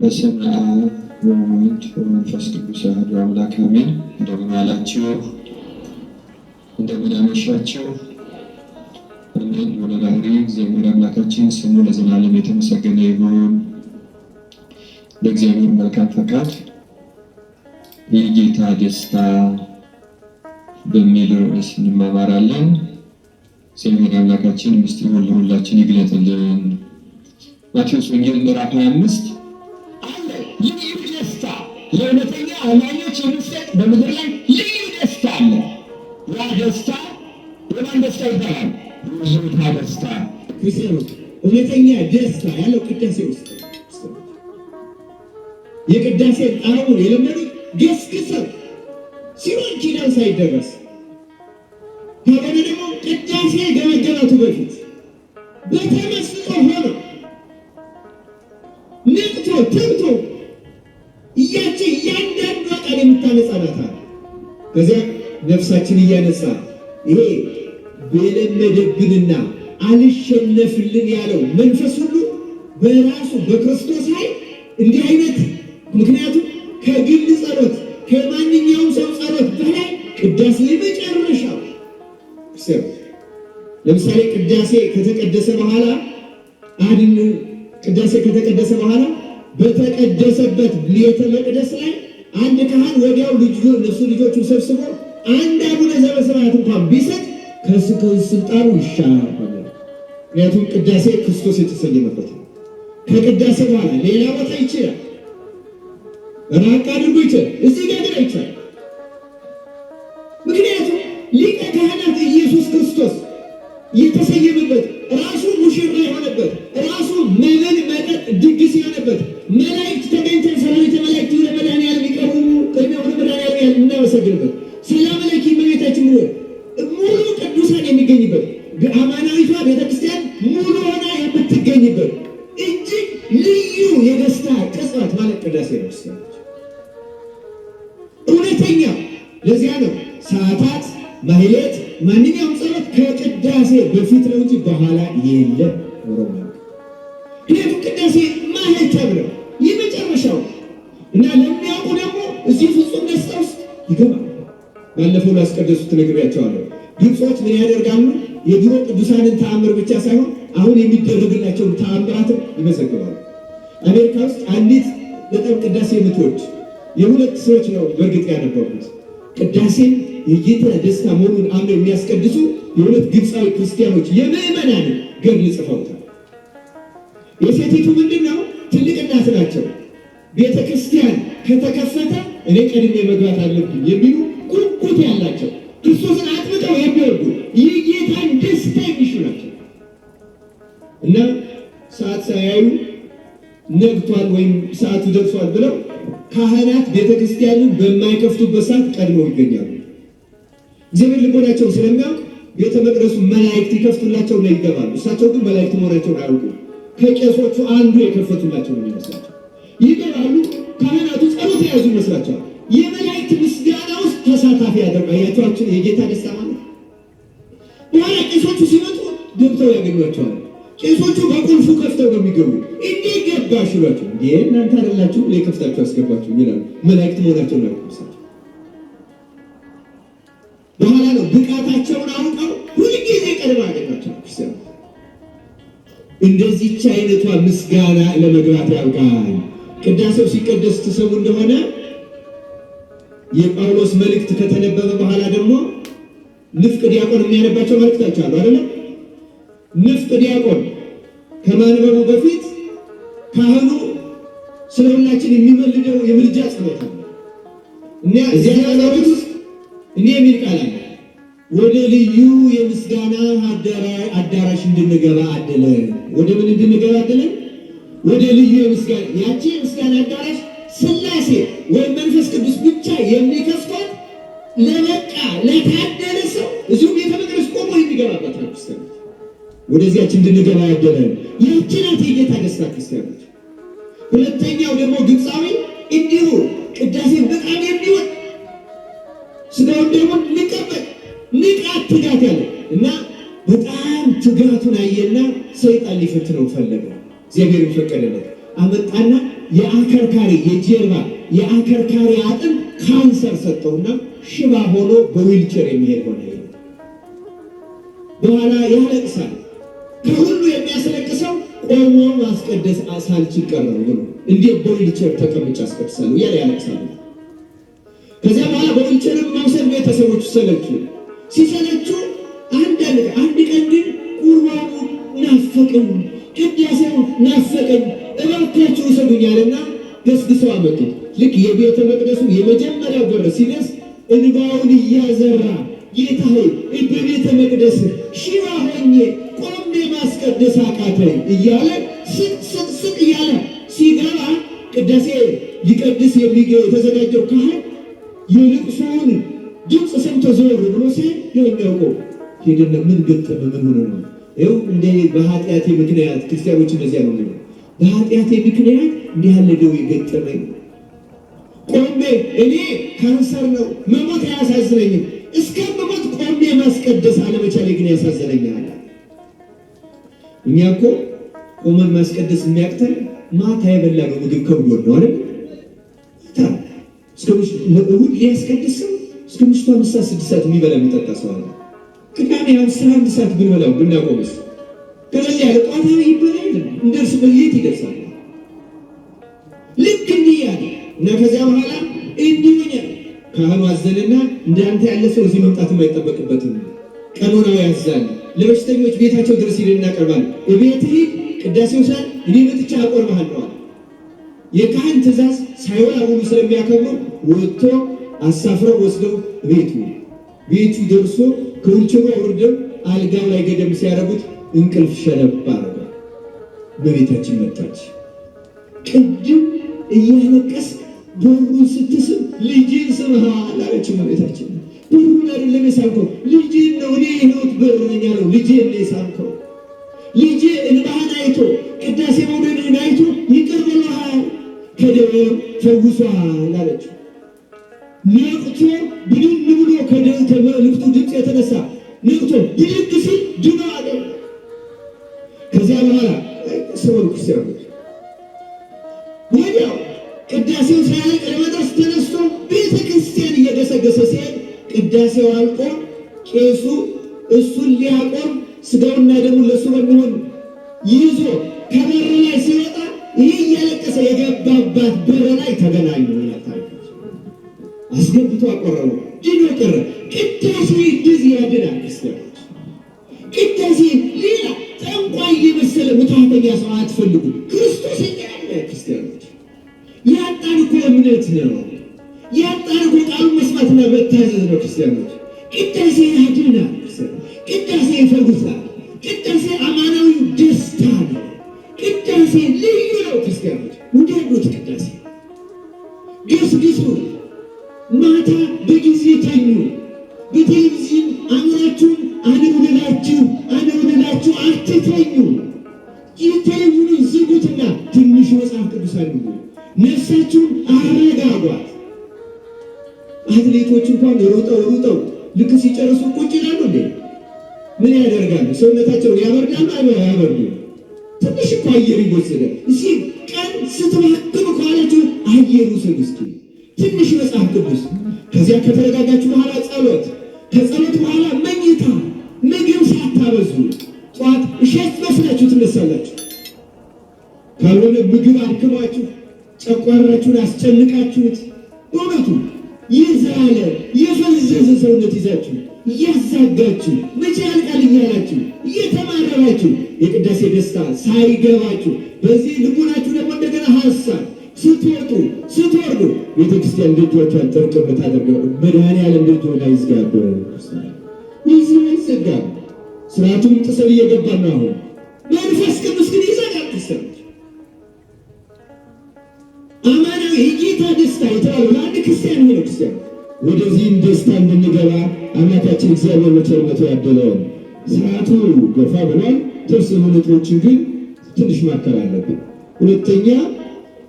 በስመ አብ ወወልድ ወመንፈስ ቅዱስ አሐዱ አምላክ አሜን። እንደምን ዋላችሁ? እንደምን አመሻችሁ? አሜን። ወለላህሪ እግዚአብሔር አምላካችን ስሙ ለዘላለም የተመሰገነ ይሁን። ለእግዚአብሔር መልካም ፈቃድ የጌታ ደስታ በሚል ርዕስ እንማማራለን። እግዚአብሔር አምላካችን ምስጢሩን ለሁላችን ይግለጥልን። ማቴዎስ ወንጌል ምዕራፍ 25 ልዩ ደስታ ለእውነተኛ አማኞች የሚሰጥ በምድር ላይ ልዩ ደስታ አለ። ያ ደስታ የማን ደስታ ይባላል? የጌታ ደስታ። ክርስቲያኖች እውነተኛ ደስታ ያለው ቅዳሴ ውስጥ የቅዳሴ ጣዕሙን የለመዱት ገስግሰው ሲሆን ኪዳን ሳይደረስ ከሆነ ደግሞ ቅዳሴ ከመገባቱ በፊት በተመስጦ ሆኖ ነቅቶ ተግቶ እያቺ እያንዳንዷ ቃል የምታነጻ ናት። ከዚያ ነፍሳችን እያነጻ ይሄ የለመደብንና አልሸነፍልን ያለው መንፈስ ሁሉ በራሱ በክርስቶስ ኃይል እንዲህ አይነት ምክንያቱም ከግል ጸሎት ከማንኛውም ሰው ጸሎት በላይ ቅዳሴ የመጨረሻው ለምሳሌ ቅዳሴ ከተቀደሰ በኋላ በተቀደሰበት ቤተ መቅደስ ላይ አንድ ካህን ወዲያው ልጆቹን ሰብስቦ አንድ አቡነ ዘበሰማያት እንኳን ቢሰጥ ከስልጣኑ ይሻላል። ምክንያቱም ቅዳሴ ክርስቶስ የተሰየመበት ነው። ከቅዳሴ በኋላ ሌላ ቦታ ይችላል፣ ራቅ አድርጎ ይችላል፣ እዚህ ጋር ግን አይቻልም። ምክንያቱም ሊቀ ካህናት ኢየሱስ ክርስቶስ የተሰየመበት ራሱ ሙሽራ የሆነበት ራሱ መብል መጠጥ ድግስ የሆነበት መላእክት ተገኝተን ሰራዊተ መላእክት ወደ መድኃኒዓለም ይቀርቡ ቅድሚያ ወደ መድኃኒዓለም የምናመሰግንበት ሰላም ለኪ እመቤታችን ሙሉ ቅዱሳን የሚገኝበት አማናዊቷ ቤተክርስቲያን ሙሉ ሆና የምትገኝበት እጅግ ልዩ የደስታ ቅጽበት ማለት ቅዳሴ ነው። እውነተኛ ለዚያ ነው ሰዓታት ማህሌት ማንኛውም ጸሎት ከቅዳሴ በፊት ነው እንጂ በኋላ የለም። ቅዳሴ ማህተም ነው የመጨረሻው እና ለሚያውቁ ደግሞ እዚህ ፍጹም ደስታ ውስጥ ይገባል። ባለፈው ላስቀደሱት ነግሬያቸዋለሁ። ግብጾች ምን ያደርጋሉ? የድሮ ቅዱሳንን ተአምር ብቻ ሳይሆን አሁን የሚደረግላቸውን ተአምራትን ይመሰግባሉ። አሜሪካ ውስጥ አንዲት በጣም ቅዳሴ የምትወድ የሁለት ሰዎች ነው በእርግጥ ያነበቡት ቅዳሴን የጌታ ደስታ መሆኑን አምነው የሚያስቀድሱ የሁለት ግብፃዊ ክርስቲያኖች የምዕመናን ገድል ጽፈውታል። የሴቲቱ ምንድነው? ትልቅ እናት ናቸው። ቤተ ክርስቲያን ከተከፈተ እኔ ቀድሜ መግባት አለብኝ የሚሉ ጉጉት ያላቸው ክርስቶስን አጥብቀው የሚወዱ የጌታን ደስታ የሚሹ ናቸው እና ሰዓት ሳያዩ ነግቷል ወይም ሰዓቱ ደርሷል ብለው ካህናት ቤተ ክርስቲያንን በማይከፍቱበት ሰዓት ቀድመው ይገኛሉ። እግዚአብሔር ልቦናቸውን ስለሚያውቅ ቤተ መቅደሱ መላእክት ይከፍቱላቸው ነው ይገባሉ። እሳቸው ግን መላእክት መሆናቸውን አያውቁም። ከቄሶቹ አንዱ የከፈቱላቸው ነው የሚመስላቸው። ይገባሉ። ካህናቱ ጸሎት የያዙ ይመስላቸዋል። የመላእክት ምስጋና ውስጥ ተሳታፊ ያደርጋያቸዋችን የጌታ ደስታ ማለት በኋላ ቄሶቹ ሲመጡ ገብተው ያገኟቸዋል። ቄሶቹ በቁልፉ ከፍተው ነው የሚገቡ። እንዲህ ገባሽ ይሏቸው እንዴ እናንተ አይደላችሁ ለከፍታችሁ አስገባችሁ ይላሉ። መላእክት መሆናቸውን አያውቁም። በኋላ ነው ብቃታቸውን አውቀው ሁልጊዜ ቀድማ ያገኟቸው ክርስቲያኖች። እንደዚህች አይነቷ ምስጋና ለመግባት ያውቃል። ቅዳሴው ሲቀደስ ትሰሙ እንደሆነ የጳውሎስ መልእክት ከተነበበ በኋላ ደግሞ ንፍቅ ዲያቆን የሚያነባቸው መልእክቶች አሉ አይደለም? ንፍቅ ዲያቆን ከማንበቡ በፊት ካህኑ ስለ ሁላችን የሚመልደው የምልጃ ጸሎት ነው እና እዚያ ጸሎት ውስጥ እኔ የሚል ቃል አለ። ወደ ልዩ የምስጋና አዳራሽ እንድንገባ አደለን። ወደ ምን እንድንገባ አደለን? ወደ ልዩ የምስጋና ያቺ የምስጋና አዳራሽ ሥላሴ ወይም መንፈስ ቅዱስ ብቻ የሚከፍቷት ለበቃ ለታደለ ሰው እዚሁ ቤተ መቅደስ ቆሞ የሚገባበት ነው። ክርስቲያኖች ወደዚያች እንድንገባ ያደለን ያቺ ናት የጌታ ደስታ ክርስቲያኖች። ሁለተኛው ደግሞ ግብፃዊ እንዲሁ ቅዳሴን በጣም የሚወድ ስጋውን ደግሞ ሊቀበል ንቃት ትጋት ያለ እና በጣም ትጋቱን አየና ሰይጣን ሊፈትነው ፈለገ። እግዚአብሔር ፈቀደለት። አመጣና የአከርካሪ የጀርባ የአከርካሪ አጥንት ካንሰር ሰጠውና ሽባ ሆኖ በዊልቸር የሚሄድ ሆነ። በኋላ ያለቅሳል። ከሁሉ የሚያስለቅሰው ቆሞ ማስቀደስ ሳልችል ቀረሁ ብሎ እንዴት በዊልቸር ተቀምጬ አስቀድሳለሁ እያለ ያለቅሳል። ከዚያ በኋላ በዊልቸርም መውሰድ ቤተሰቦቹ ሰለቹ። ሲሰለቹ አንድ ቀን ግን ቁርባኑ ናፈቀኝ፣ ቅዳሴው ናፈቀኝ፣ እባካችሁ ውሰዱኛልና ገስግሰው አመጡት። ልክ የቤተ መቅደሱ የመጀመሪያው በር ሲደርስ እንባውን እያዘራ ጌታ ሆይ በቤተ መቅደስ ሽባ ሆኜ ቆሜ ማስቀደስ አቃተኝ እያለ ስቅ እያለ ሲገባ ቅዳሴ ሊቀድስ የተዘጋጀው ካህን የልቅሶውን ድምፅ ሰምቶ ዘወር ብሎ ሲል የሚያውቀው ሄደና ምን ገጠመ? ምን ሆነ ነው? ይኸው እንደ በኃጢአቴ ምክንያት ክርስቲያኖች እንደዚያ ነው የሚለው። በኃጢአቴ ምክንያት እንዲህ ያለ ደዌ ገጠመኝ። ቆሜ እኔ ካንሰር ነው መሞት አያሳዝነኝም፣ እስከምሞት ቆሜ ማስቀደስ አለመቻሌ ግን ያሳዝነኛል። እኛ እኮ ቆመን ማስቀደስ የሚያቅተን ማታ የበላነው ምግብ ከብዶን ነው አይደል? እሑድ ሊያስቀድስ ሰው እስከ ምሽቱ 5-6 ሰዓት የሚበላ የሚጠጣ ሰው አለ። ቅዳሜ 11 ሰዓት ብንበላው ብናቆምስ ከዚህ ያለ ጧታዊ ይበላል እንደርስ በየት ይደርሳል። ልክ እንዲህ ያለ እና ከዚያ በኋላ እንዲህ ሆነ። ካህኑ አዘነና እንዳንተ ያለ ሰው እዚህ መምጣት የማይጠበቅበትም ቀኖናው ያዛል። ለበሽተኞች ቤታቸው ድረስ ሄደን እናቀርባለን። ቤት ሂድ ቅዳሴው ሰዓት እኔ መጥቼ አቆርብሃለሁ። የካህን ትእዛዝ ሳይወላውሉ ስለሚያከብሩ ወጥቶ አሳፍረው ወስደው ቤቱ ደርሶ ከውልቸሩ አውርደው አልጋው ላይ ገደም ሲያረጉት እንቅልፍ ሸለባ አረገ። በቤታችን መጣች። ቅድም እያለቀስ በሩን ስትስም ልጅን ስምሃል አለችው። በቤታችን በሩን አይደለም የሳምከው ልጅን ነው። እኔ የሕይወት በር ነኝ አለው። ልጅን ነው የሳምከው። ልጅ እንባህን አይቶ ቅዳሴ መውደድህን አይቶ ይቅር ብሎሃል፣ ከደዌው ፈውሶሃል አለችው። ነቅቶ ብድን ብሎ ከመልእክቱ ድምፅ የተነሳ ነቅቶ ብድግ ሲል ድኖ አለ። ከዚያ በኋላ ሰውን ክርስቲያኖች ወዲያው ቅዳሴው ሳያልቅ ለመድረስ ተነስቶ ቤተ ክርስቲያን እየገሰገሰ ሲሄድ ቅዳሴው አልቆ ቄሱ እሱን ሊያቆም ስጋውና ደሙ ለእሱ በሚሆን ይዞ ከበር ላይ ሲወጣ ይህ እያለቀሰ የገባባት በር ላይ ተገናኙ። አስገብቶ አቆረቡ። ድኖ ቀረ። ቅዳሴ እንደዚህ ያድናል። ክርስቲያኖች ቅዳሴ ሌላ ጠንቋይ የመሰለ ምትሃተኛ ሰው አትፈልጉ። ክርስቶስ ያለ ክርስቲያኖች ያጣን እኮ እምነት ነው። ያጣን እኮ ቃሉን መስማትና መታዘዝ ነው። ክርስቲያኖች ቅዳሴ ያድናል። ቅዳሴ ይፈውሳል። ቅዳሴ አማናዊ ደስታ ነው። ቅዳሴ ልዩ ነው። ክርስቲያኖች ውደዱት። ቅዳሴ ገስግሱ። ማታ በጊዜ ተኙ። በቴሌቪዥን አእምሯችሁን አንብላችሁ አትተኙ። ቴሌቪዥኑን ዝጉትና ትንሽ መጽሐፍ ቅዱስ አንብቡ። ነፍሳችሁን አረጋጓት። አትሌቶች እንኳን ሮጠው ልክ ሲጨርሱ ቁጭ ይላሉ። ምን ያደርጋሉ? ሰውነታቸውን ያበርዳሉ። አያበርዱ? ትንሽ እኮ አየር ይወሰዳል። እዚህ ቀን ስትባክም ከኋላችሁ አየሩ ውሰዱ እስኪ ትንሽ መጽሐፍ ቅዱስ። ከዚያ ከተረጋጋችሁ በኋላ ጸሎት፣ ከጸሎት በኋላ መኝታ። ምግብ ሳታበዙ ጠዋት እሸት መስላችሁ ትነሳላችሁ። ካልሆነ ምግብ አድክሟችሁ ጨጓራችሁን አስጨንቃችሁት በእውነቱ የዛለ የፈዘዘ ሰውነት ይዛችሁ እያዛጋችሁ መቼ ያልቃል እያላችሁ እየተማረራችሁ የቅዳሴ ደስታ ሳይገባችሁ በዚህ ልቡናችሁ ደግሞ እንደገና ሀሳብ ስትወጡ ስትወርዱ ቤተክርስቲያን ደጆቿን ጥርቅም ታደርገው። መድኃኔዓለም ደጆቿን አይዝጋብ። ይህ አይዘጋም። ስርዓቱን ጥሰን እየገባን ነው። አሁን መንፈስ ቅዱስ ግን ይዘጋል። ክርስቲያኖች አማናዊ የጌታ ደስታ የተባለው ለአንድ ክርስቲያን ነው። ክርስቲያን ወደዚህም ደስታ እንድንገባ አምላካችን እግዚአብሔር በቸርነቱ ያደለውን ስርዓቱ ገፋ ብሏል። ተወሰኑ ነጥቦችን ግን ትንሽ ማከል አለብን። ሁለተኛ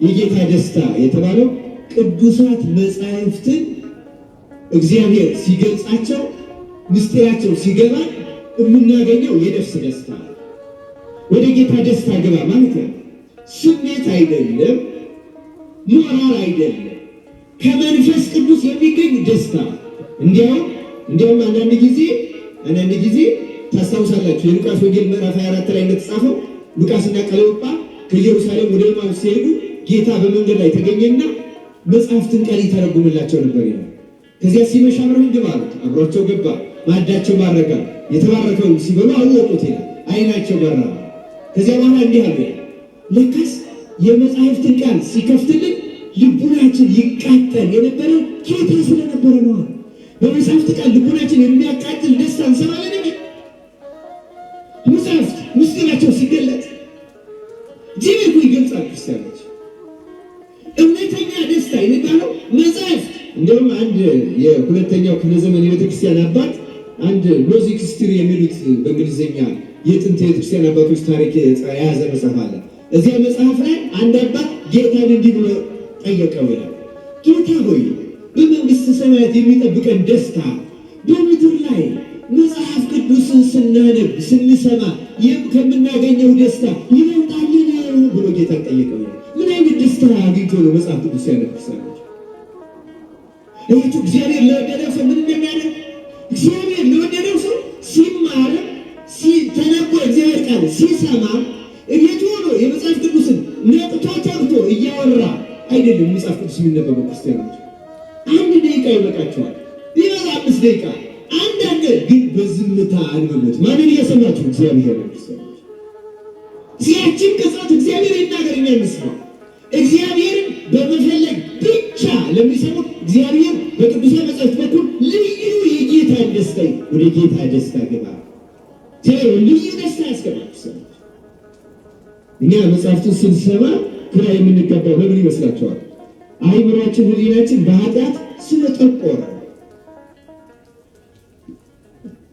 የጌታ ደስታ የተባለው ቅዱሳት መጻሕፍትን እግዚአብሔር ሲገልጻቸው ምስጢራቸው ሲገባ የምናገኘው የነፍስ ደስታ። ወደ ጌታ ደስታ ገባ ማለት ነው። ስሜት አይደለም፣ ሞራል አይደለም፣ ከመንፈስ ቅዱስ የሚገኝ ደስታ። እንዲያውም አንዳንድ ጊዜ ታስታውሳላችሁ የሉቃስ ወንጌል ምዕራፍ 24 ላይ እንደተጻፈው ሉቃስና ቀለዮጳ ከኢየሩሳሌም ወደ ኤማሁስ ሲሄዱ ጌታ በመንገድ ላይ ተገኘና መጽሐፍትን ቃል ይተረጉምላቸው ነበር ይላል። ከዚያ ሲመሽ አብረው ግባ አሉት። አብሯቸው ገባ። ማዕዳቸው ባረከ። የተባረከውን ሲበሉ አወቁት ይላል። ዓይናቸው በራ። ከዚያ በኋላ እንዲህ አለ፣ ለካስ የመጽሐፍትን ቃል ሲከፍትልን ልቡናችን ይቃጠል የነበረ ጌታ ስለነበረ ነው። በመጽሐፍት ቃል ልቡናችን የሚያቃጥል ደስታ እንሰማለን። መጽሐፍት ምስጢራቸው ሲገለጥ ጅብርኩ ይገልጻል። ክርስቲያኖች እውነተኛ ደስታ የሚባለው መጽሐፍት። እንዲሁም አንድ የሁለተኛው ክፍለ ዘመን የቤተክርስቲያን አባት አንድ ሎጂክ ሂስትሪ የሚሉት በእንግሊዝኛ የጥንት የቤተክርስቲያን አባቶች ታሪክ የያዘ መጽሐፍ አለ። እዚያ መጽሐፍ ላይ አንድ አባት ጌታን እንዲህ ብሎ ጠየቀው ይላል። ጌታ ሆይ በመንግስት ሰማያት የሚጠብቀን ደስታ በምድር ላይ መጽሐፍ ቅዱስን ስናነብ ስንሰማ ከምናገኘው ደስታ ይበልጣልን ብሎ ጌታን ጠየቀው። ምን አይነት ደስታ አግኝቶ ነው መጽሐፍ ቅዱስ ያነብሳለች? እያችሁ እግዚአብሔር ለወደደው ሰው ምን እንደሚያደርግ እግዚአብሔር ለወደደው ሰው ሲማር ተነቦ እግዚአብሔር ቃል ሲሰማ እቤቱ ሆኖ የመጽሐፍ ቅዱስን ነቅቶ ተግቶ እያወራ አይደለም መጽሐፍ ቅዱስ የሚነበበው። ክርስቲያኖች 1 ደቂቃ ይበቃቸዋል፣ ቢበዛ 5 ደቂቃ። አንዳንድ ግን በዝምታ አንብቡት። ማንን እየሰማችሁ? እግዚአብሔር ነው። ክርስቲያኖች ሲያችን ቅጽበት እግዚአብሔር ይናገር የሚያመስለው እግዚአብሔርን በመፈለግ ብቻ ለሚሰሙት እግዚአብሔር በቅዱሳን መጻሕፍት በኩል ልዩ የጌታ ደስታ ወደ ጌታ ደስታ ገባ። ልዩ ደስታ ያስገባል። እኛ መጽሐፍቱን ስንሰማ ግራ የምንገባው ለምን ይመስላችኋል? አይምሯችን ህሊናችን በኃጢአት ስለጠቆረ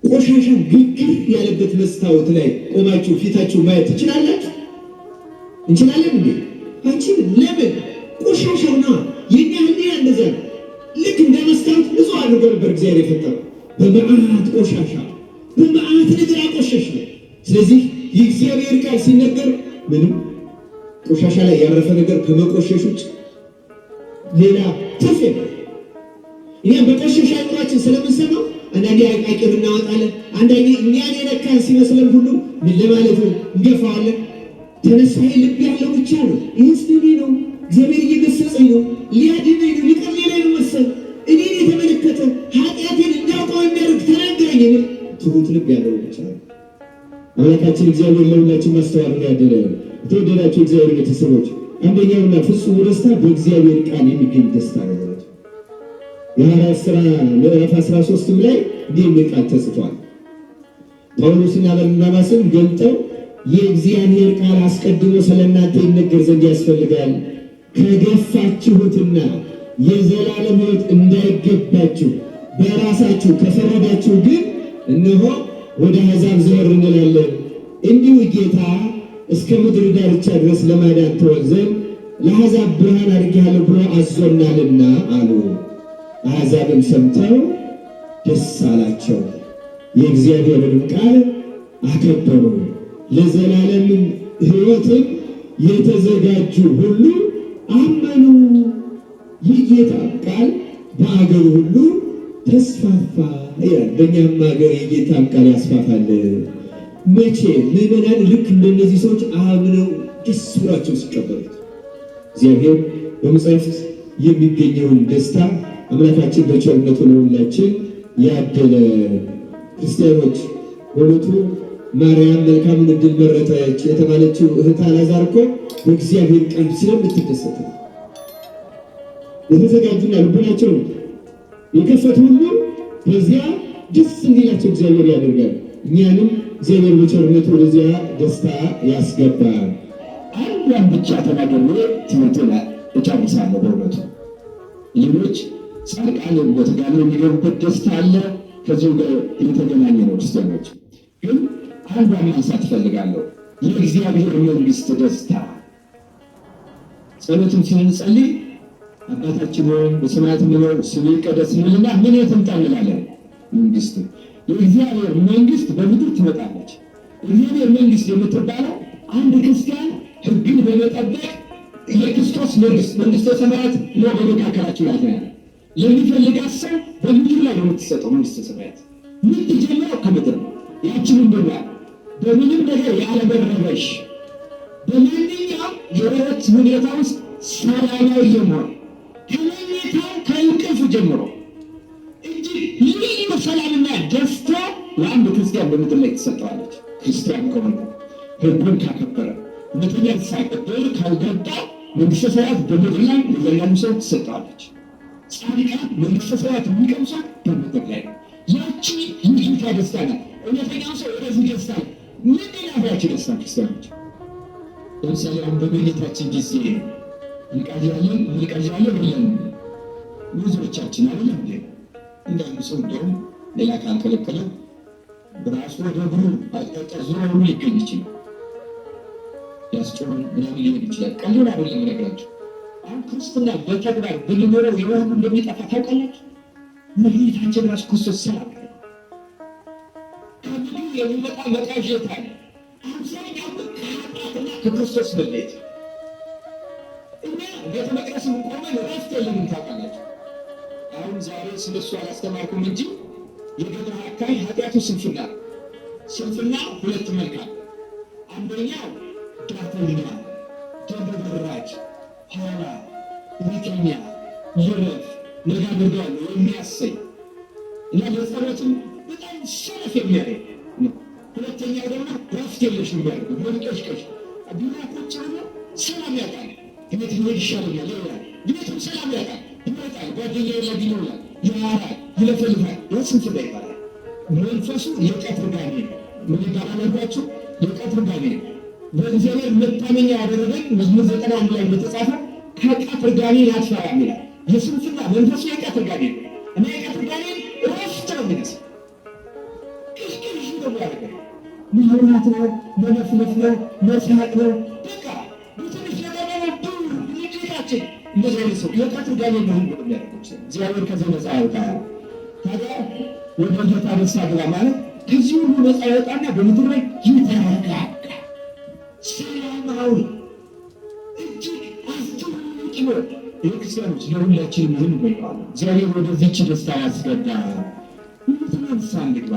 ቆሻሻ ግግር ያለበት መስታወት ላይ ቆማችሁ ፊታችሁ ማየት ትችላላችሁ? እንችላለን እንዴ? አንቺን ለምን? ቆሻሻው ነው። የኛ ህሊና እንደዛ ነው። ልክ እንደ መስታወት ንጹህ አድርጎ ነበር እግዚአብሔር የፈጠረው። በመዓት ቆሻሻ በመዓት ነገር አቆሸሽ ነው። ስለዚህ የእግዚአብሔር ቃል ሲነገር ምንም ቆሻሻ ላይ ያረፈ ነገር ከመቆሸሽ ውጭ ሌላ ትርፍ የለም። እኛም በቆሸሻ አይምሯችን ስለምንሰማው አንዳንዴ አቃቂር እናወጣለን። አንዳንዴ እኛን የነካን ሲመስለን ሁሉ ምን ለማለት እንገፋዋለን። ተነሳይ ልብ ያለው ብቻ ነው። ይህስ ለኔ ነው፣ እግዚአብሔር እየገሰጸኝ ነው፣ ሊያድነኝ ነው፣ ሊቀር ሌላ ነው መሰል እኔን የተመለከተ ኃጢአቴን እንዳውቀው የሚያደርግ ተናገረኝ የሚል ትሁት ልብ ያለው ብቻ ነው። አምላካችን እግዚአብሔር ለሁላችን ማስተዋልን ያደለ። የተወደዳችሁ እግዚአብሔር ቤተሰቦች አንደኛውና ፍጹም ደስታ በእግዚአብሔር ቃል የሚገኝ ደስታ ነው። የሐዋርያት ሥራ ምዕራፍ 13 ላይ እንዲህ የሚል ቃል ተጽፏል። ጳውሎስና በርናባስም ገልጠው የእግዚአብሔር ቃል አስቀድሞ ስለእናንተ ይነገር ዘንድ ያስፈልጋል፣ ከገፋችሁትና የዘላለም ሕይወት እንዳይገባችሁ በራሳችሁ ከፈረዳችሁ ግን እነሆ ወደ አሕዛብ ዘወር እንላለን። እንዲሁ ጌታ እስከ ምድር ዳርቻ ድረስ ለማዳን ተወን ዘንድ ለአሕዛብ ብርሃን አድርጌሃለሁ ብሎ አዞናልና አሉ። አሕዛብም ሰምተው ደስ አላቸው፣ የእግዚአብሔርንም ቃል አከበሩ። ለዘላለም ሕይወትም የተዘጋጁ ሁሉ አመኑ። የጌታ ቃል በአገሩ ሁሉ ተስፋፋ ይላል። በእኛም ሀገር የጌታን ቃል ያስፋፋል። መቼ? ምዕመናን ልክ እንደነዚህ ሰዎች አምነው ደስ ብሏቸው ሲቀበሉት። እግዚአብሔር በመጽሐፍት የሚገኘውን ደስታ አምላካችን በቸርነቱ ለሁላችን ያደለ። ክርስቲያኖች በእውነቱ ማርያም መልካሙን ዕድል መረጠች የተባለችው እህት አልዓዛር እኮ በእግዚአብሔር ቃል ስለምትደሰት ነው። የተዘጋጁና ልቡናቸው የከፈቱ ሁሉ በዚያ ደስ እንዲላቸው እግዚአብሔር ያደርጋል። እኛንም እግዚአብሔር በቸርነቱ ወደዚያ ደስታ ያስገባል። አንዷን ብቻ ተናግሬ ትምህርቴን እጨርሳለሁ። በእውነቱ ሌሎች ጻድቃንን በተጋድሎ የሚገቡበት ደስታ አለ። ከዚሁ ጋር የተገናኘ ነው። ክርስቲያኖች ግን አንዷን ማንሳት እፈልጋለሁ። የእግዚአብሔር መንግሥት ደስታ። ጸሎትን ስንጸልይ አባታችን ሆይ በሰማያት የምትኖር ስምህ ይቀደስ እንልና ምን ትምጣ እንላለን? መንግሥት። የእግዚአብሔር መንግሥት በምድር ትመጣለች። የእግዚአብሔር መንግሥት የምትባለው አንድ ክርስቲያን ሕግን በመጠበቅ የክርስቶስ መንግስተ ሰማያት ነው በመካከላችሁ ያለ ለሚፈልጋት ሰው በምድር ላይ ነው የምትሰጠው መንግስተ ሰማያት። የምትጀምረው ከምድር ነው። ያችንን በምንም ነገር ያለመረበሽ በማንኛውም የህይወት ሁኔታ ውስጥ ሰላማዊ የመሆን ከመኝታው ከእንቅልፉ ጀምሮ እጅግ ልዩ ሰላምና ደስታ ለአንድ ክርስቲያን በምድር ላይ ትሰጠዋለች። ክርስቲያን ከሆነ ህጉን ካከበረ እውነተኛ ሳይቀበል ካልገባ መንግስተ ሰማያት በምድር ላይ ለዘላለም ሰው ትሰጠዋለች። ጻድቃን መንግስተ ሰማያት የሚቀምሷት በምድር ላይ ነው። ያቺ ልዩታ ደስታ ናት። እውነተኛው ሰው ወደዚህ ደስታ ምንድን ያፍራች ደስታ ክርስቲያኖች? ለምሳሌ አሁን በመኝታችን ጊዜ እንቃዣለን ብለን ብዙዎቻችን አለ እንዴ እንዳንዱ ሰው እንደውም ሌላ ካልከለከለው በራሱ ወደ እግሩ አቅጣጫ ዙሪያ ሁሉ ሊገኝ ይችላል። ያስጮህን ምናምን ሊሆን ይችላል። ቀላል አይደለም ነገራቸው። አሁን ክርስትና በተግባር ብንኖረው የሆኑ እንደሚጠፋ ታውቃላችሁ። መኝታችን ራሱ ክርስቶስ ሰላም ነው። ከምንም የሚመጣ መቃዠት አለ። አብዛኛው ከኃጢአትና ከክርስቶስ መለየት። እኛ ቤተ መቅደስም ቆመን እረፍት የለንም ታውቃላችሁ። አሁን ዛሬ ስለሱ አላስተማርኩም እንጂ የገጠር አካባቢ ኃጢአቱ ስንፍና ነው። ስንፍና ሁለት መልክ አለ። አንደኛው ዳተኛ፣ ደንብ በራጅ፣ ኋላ እውነተኛ፣ ይረፍ ነገ አድርገዋለሁ የሚያሰኝ እና ለጸሎትም በጣም ሰነፍ የሚያደርግ ነው። ሁለተኛው ደግሞ ረፍት የለሽ የሚያደርግ መንቀሽቀሽ ቢና ቁጭ ብሎ ሰላም ያጣል። ቤት ሄድ ይሻለኛል ይላል። ቤቱም ሰላም ያጣል። ይመጣል፣ ጓደኛ የለኝ ይላል፣ ያወራል፣ ይለፈልፋል። ስንፍና ይባላል። መንፈሱ የቀትር ጋኔ ነው። ምን ይባላል አልኳችሁ? የቀትር ጋኔ ነው። በእግዚአብሔር መታመኛ ያደረገን መዝሙር 91 ላይ እንደተጻፈ ከቀትር ጋኔን አትፈራም ይላል። የስንፍና መንፈሱ የቀትር ጋኔን ነው እና የቀትር ጋኔን እረፍት ነው የሚነሳ ቅሽቅሽ ነው ያደርገው። ማውራት ነው፣ መለፍለፍ ነው፣ መሳቅ ነው። በቃ በትንሽ ነገር ንዴታችን እንደዚህ አይነት ሰው የቀትር ጋኔን ነው የሚያደርገው። እግዚአብሔር ከዚህ ነፃ ያወጣል። ታዲያ ወደ ጌታ ደስታ ግባ ማለት ከዚህ ሁሉ ነፃ ያወጣና በምድር ላይ ይተረጋጋ ሰላማዊ እጅግ አስደናቂ ነው። የክርስቲያኖች ለሁላችንም ይህን እንበለዋለን። እግዚአብሔር ወደዚች ደስታ ያስገዳ። ምትነሳ እንግባ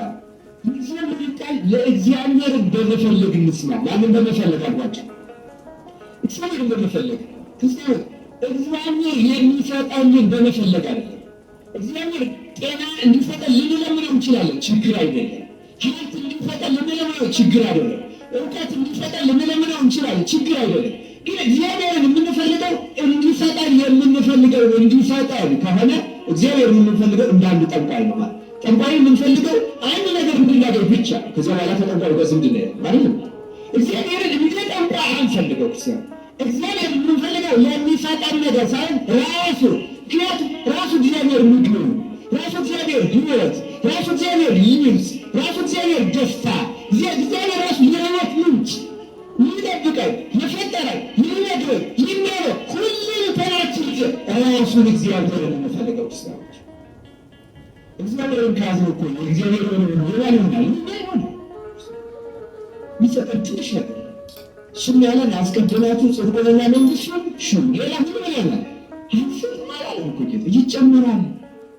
እግዚአብሔር ቃል ለእግዚአብሔር በመፈለግ እንስማ። ማንን በመፈለግ አልኳቸው? እግዚአብሔርን በመፈለግ ክርስቲያኖች እግዚአብሔር የሚሰጠንን በመፈለግ አይደለም። እግዚአብሔር ጤና እንዲሰጠን ልንለምነው እንችላለን፣ ችግር አይደለም። ሀብት እንዲሰጠን ልንለምነው ችግር አይደለም። እውቀት እንዲሰጠን ልንለምነው እንችላለን፣ ችግር አይደለም። ግን እግዚአብሔርን የምንፈልገው እንዲሰጠን የምንፈልገው እንዲሰጠን ከሆነ እግዚአብሔር የምንፈልገው እንዳንድ ጠንቋይ ነው ማለት። ጠንቋይ የምንፈልገው አንድ ነገር እንድናገኝ ብቻ፣ ከዚያ በኋላ ተጠንቋይ በዝምድና ማለት ነው። እግዚአብሔርን እንደ ጠንቋይ አንፈልገው። እግዚአብሔር የምንፈልገው ለሚሰጠን ነገር ሳይሆን ራሱ። ምክንያቱም ራሱ እግዚአብሔር ምግብ ነው፣ ራሱ እግዚአብሔር ሕይወት፣ ራሱ እግዚአብሔር ልብስ፣ ራሱ እግዚአብሔር ደስታ፣ እግዚአብሔር ራሱ የሕይወት ምንጭ ይጠብቀን የፈጠረን ይነግረን ይኖረ ሁሉን ተናችን ራሱን እግዚአብሔርን የምንፈልገው ሰዎች እግዚአብሔርን ከያዝነው እኮ እግዚአብሔር ይሆናል የሚሰጠን ትንሽ ነገር እሱም ያለን አስቀድማችሁ ጽድቁንና መንግሥቱን ሹ ሌላ ምን ያለን አንስም አላለም እኮ ጌታ ይጨምራል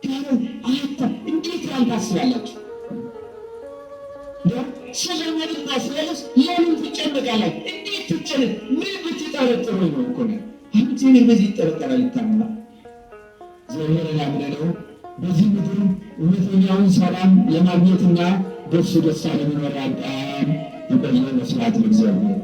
ያለው አያታ እንዴት ያልታስባላችሁ ስለመድና ስለስ ለምን ትጨነቃላችሁ? እንዴት ትጨነቅ? ምን ብትጠረጥሩ ነው እኮ ነው። አንቺ በዚህ ይጠረጠራል ይታመና እግዚአብሔርን አምነው በዚህ ምድር እውነተኛውን ሰላም ለማግኘትና በእሱ ደስታ ለመኖር ያብቃን። ይበል መስራት ለእግዚአብሔር